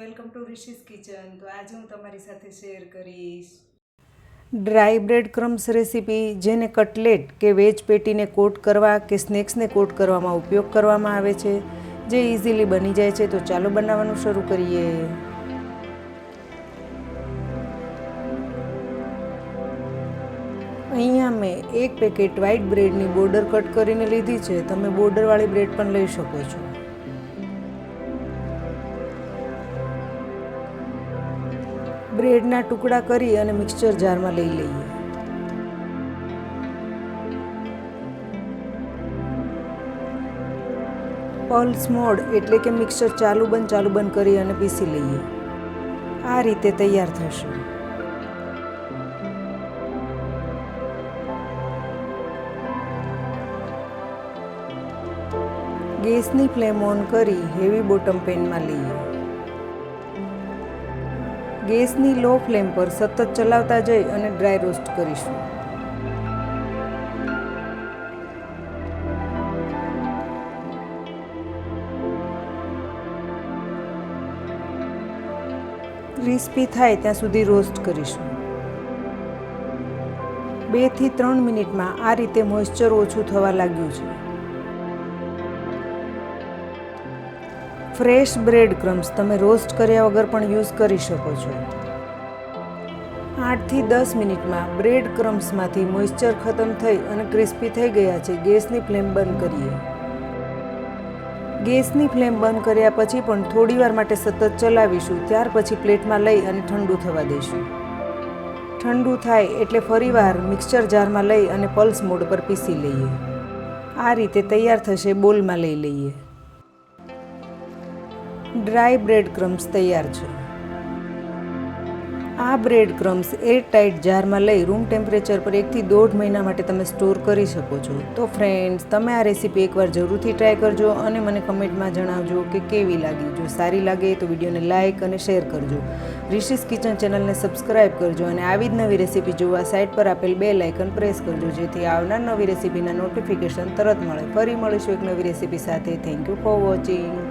Welcome to રિશીસ kitchen. તો આજે હું તમારી સાથે શેર કરીશ ડ્રાય બ્રેડ ક્રમ્સ રેસીપી, જેને કટલેટ કે વેજ પેટીને કોટ કરવા કે સ્નેક્સને કોટ કરવામાં ઉપયોગ કરવામાં આવે છે, જે ઇઝીલી બની જાય છે. તો ચાલો બનાવવાનું શરૂ કરીએ. અહીંયા મેં એક પેકેટ વ્હાઈટ બ્રેડની બોર્ડર કટ કરીને લીધી છે. તમે બોર્ડરવાળી બ્રેડ પણ લઈ શકો છો. બ્રેડના ટુકડા કરી અને મિક્સચર જારમાં લઈ લઈએ. પલ્સ મોડ એટલે કે મિક્સચર ચાલુ બંધ કરી અને પીસી લઈએ. આ રીતે તૈયાર થશે. ગેસની ફ્લેમ ઓન કરી હેવી બોટમ પેનમાં લઈએ. ગેસની લો ફ્લેમ પર સતત ચલાવતા જઈ અને ડ્રાય રોસ્ટ કરીશું. ક્રિસ્પી થાય ત્યાં સુધી રોસ્ટ કરીશું. 2 થી 3 મિનિટમાં આ રીતે મોઇસ્ચર ઓછું થવા લાગ્યું છે. ફ્રેશ બ્રેડ ક્રમ્સ તમે રોસ્ટ કર્યા વગર પણ યુઝ કરી શકો છો. 8 થી 10 મિનિટમાં બ્રેડ ક્રમ્સમાંથી મોઇસ્ચર ખતમ થઈ અને ક્રિસ્પી થઈ ગયા છે. ગેસની ફ્લેમ બંધ કરીએ. ગેસની ફ્લેમ બંધ કર્યા પછી પણ થોડીવાર માટે સતત ચલાવીશું. ત્યાર પછી પ્લેટમાં લઈ અને ઠંડુ થવા દઈશું. ઠંડુ થાય એટલે ફરીવાર મિક્સચર જારમાં લઈ અને પલ્સ મોડ પર પીસી લઈએ. આ રીતે તૈયાર થશે. બોલમાં લઈ લઈએ. ડ્રાય બ્રેડ ક્રમ્સ તૈયાર છે. આ બ્રેડ ક્રમ્સ એરટાઇટ જારમાં લઈ રૂમ ટેમ્પરેચર પર 1 થી 1.5 મહિના માટે તમે સ્ટોર કરી શકો છો. તો ફ્રેન્ડ્સ, તમે આ રેસીપી એકવાર જરૂરથી ટ્રાય કરજો અને મને કમેન્ટમાં જણાવજો કે કેવી લાગી. જો સારી લાગે તો વિડીયોને લાઇક અને શેર કરજો. રિશીસ કિચન ચેનલને સબસ્ક્રાઈબ કરજો અને આવી જ નવી રેસીપી જોવા સાઇડ પર આપેલ બેલ આઇકન પ્રેસ કરજો, જેથી આવનાર નવી રેસીપીના નોટિફિકેશન તરત મળે. ફરી મળીશું એક નવી રેસીપી સાથે. Thank you for watching.